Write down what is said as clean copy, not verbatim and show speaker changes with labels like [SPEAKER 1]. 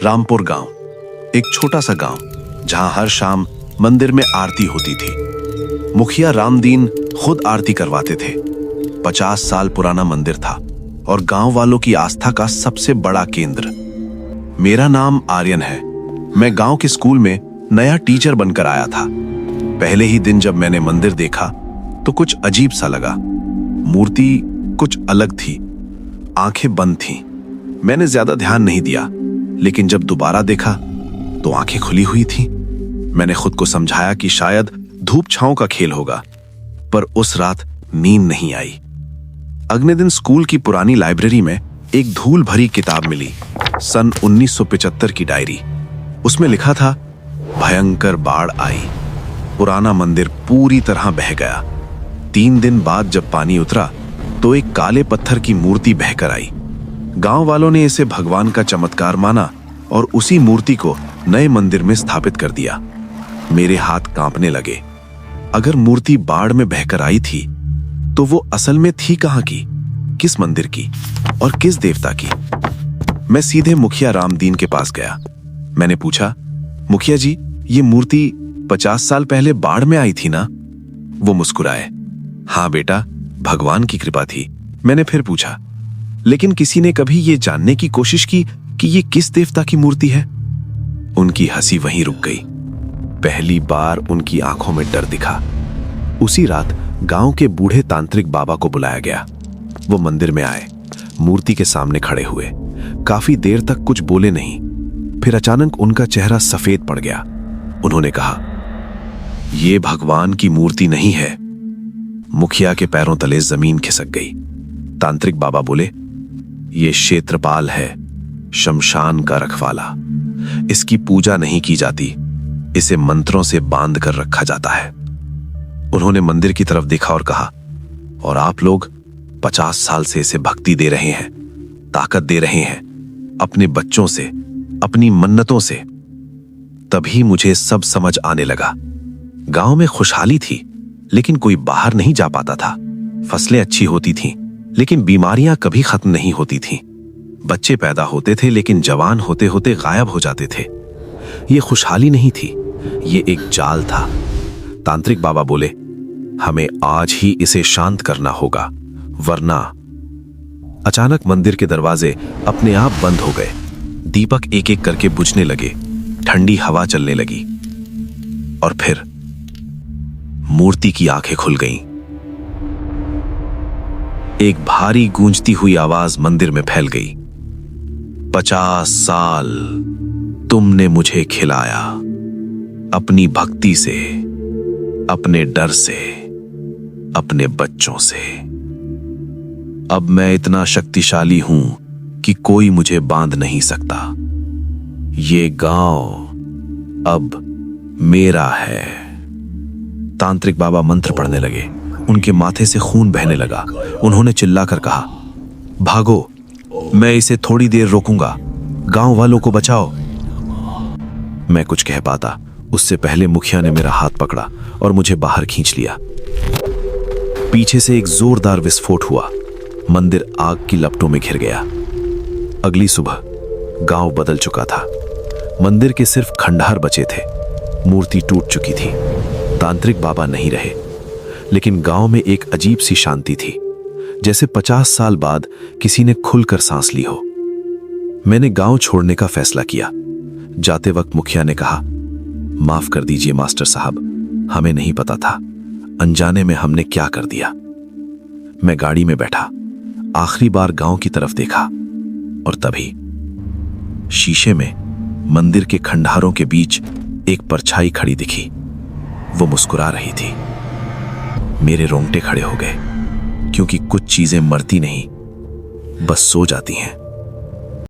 [SPEAKER 1] रामपुर गांव, एक छोटा सा गांव जहां हर शाम मंदिर में आरती होती थी। मुखिया रामदीन खुद आरती करवाते थे। 50 साल पुराना मंदिर था और गांव वालों की आस्था का सबसे बड़ा केंद्र। मेरा नाम आर्यन है। मैं गांव के स्कूल में नया टीचर बनकर आया था। पहले ही दिन जब मैंने मंदिर देखा तो कुछ अजीब सा लगा। मूर्ति कुछ अलग थी, आंखें बंद थीं। मैंने ज्यादा ध्यान नहीं दिया, लेकिन जब दोबारा देखा तो आंखें खुली हुई थीं। मैंने खुद को समझाया कि शायद धूप छांव का खेल होगा, पर उस रात नींद नहीं आई। अगले दिन स्कूल की पुरानी लाइब्रेरी में एक धूल भरी किताब मिली, सन 1975 की डायरी। उसमें लिखा था, भयंकर बाढ़ आई, पुराना मंदिर पूरी तरह बह गया। 3 दिन बाद जब पानी उतरा तो एक काले पत्थर की मूर्ति बहकर आई। गांव वालों ने इसे भगवान का चमत्कार माना और उसी मूर्ति को नए मंदिर में स्थापित कर दिया। मेरे हाथ कांपने लगे। अगर मूर्ति बाढ़ में बहकर आई थी तो वो असल में थी कहां की, किस मंदिर की और किस देवता की? मैं सीधे मुखिया रामदीन के पास गया। मैंने पूछा, मुखिया जी, ये मूर्ति 50 साल पहले बाढ़ में आई थी ना? वो मुस्कुराए। हाँ बेटा, भगवान की कृपा थी। मैंने फिर पूछा, लेकिन किसी ने कभी ये जानने की कोशिश की कि ये किस देवता की मूर्ति है? उनकी हंसी वहीं रुक गई। पहली बार उनकी आंखों में डर दिखा। उसी रात गांव के बूढ़े तांत्रिक बाबा को बुलाया गया। वो मंदिर में आए, मूर्ति के सामने खड़े हुए। काफी देर तक कुछ बोले नहीं, फिर अचानक उनका चेहरा सफेद पड़ गया। उन्होंने कहा, ये भगवान की मूर्ति नहीं है। मुखिया के पैरों तले जमीन खिसक गई। तांत्रिक बाबा बोले, ये क्षेत्रपाल है, शमशान का रखवाला। इसकी पूजा नहीं की जाती, इसे मंत्रों से बांध कर रखा जाता है। उन्होंने मंदिर की तरफ देखा और कहा, और आप लोग 50 साल से इसे भक्ति दे रहे हैं, ताकत दे रहे हैं, अपने बच्चों से, अपनी मन्नतों से। तभी मुझे सब समझ आने लगा। गांव में खुशहाली थी, लेकिन कोई बाहर नहीं जा पाता था। फसलें अच्छी होती थीं, लेकिन बीमारियां कभी खत्म नहीं होती थीं। बच्चे पैदा होते थे, लेकिन जवान होते होते गायब हो जाते थे। ये खुशहाली नहीं थी, ये एक जाल था। तांत्रिक बाबा बोले, हमें आज ही इसे शांत करना होगा, वरना। अचानक मंदिर के दरवाजे अपने आप बंद हो गए। दीपक एक एक करके बुझने लगे, ठंडी हवा चलने लगी, और फिर मूर्ति की आंखें खुल गईं। एक भारी गूंजती हुई आवाज मंदिर में फैल गई, 50 साल तुमने मुझे खिलाया, अपनी भक्ति से, अपने डर से, अपने बच्चों से। अब मैं इतना शक्तिशाली हूं कि कोई मुझे बांध नहीं सकता। ये गांव अब मेरा है। तांत्रिक बाबा मंत्र पढ़ने लगे। उनके माथे से खून बहने लगा। उन्होंने चिल्लाकर कहा, भागो, मैं इसे थोड़ी देर रोकूंगा, गांव वालों को बचाओ। मैं कुछ कह पाता उससे पहले मुखिया ने मेरा हाथ पकड़ा और मुझे बाहर खींच लिया। पीछे से एक जोरदार विस्फोट हुआ। मंदिर आग की लपटों में घिर गया। अगली सुबह गांव बदल चुका था। मंदिर के सिर्फ खंडहर बचे थे। मूर्ति टूट चुकी थी। तांत्रिक बाबा नहीं रहे, लेकिन गांव में एक अजीब सी शांति थी, जैसे 50 साल बाद किसी ने खुलकर सांस ली हो। मैंने गांव छोड़ने का फैसला किया। जाते वक्त मुखिया ने कहा, माफ कर दीजिए मास्टर साहब, हमें नहीं पता था, अनजाने में हमने क्या कर दिया। मैं गाड़ी में बैठा, आखिरी बार गांव की तरफ देखा, और तभी शीशे में मंदिर के खंडहरों के बीच एक परछाई खड़ी दिखी। वो मुस्कुरा रही थी। मेरे रोंगटे खड़े हो गए, क्योंकि कुछ चीजें मरती नहीं, बस सो जाती हैं।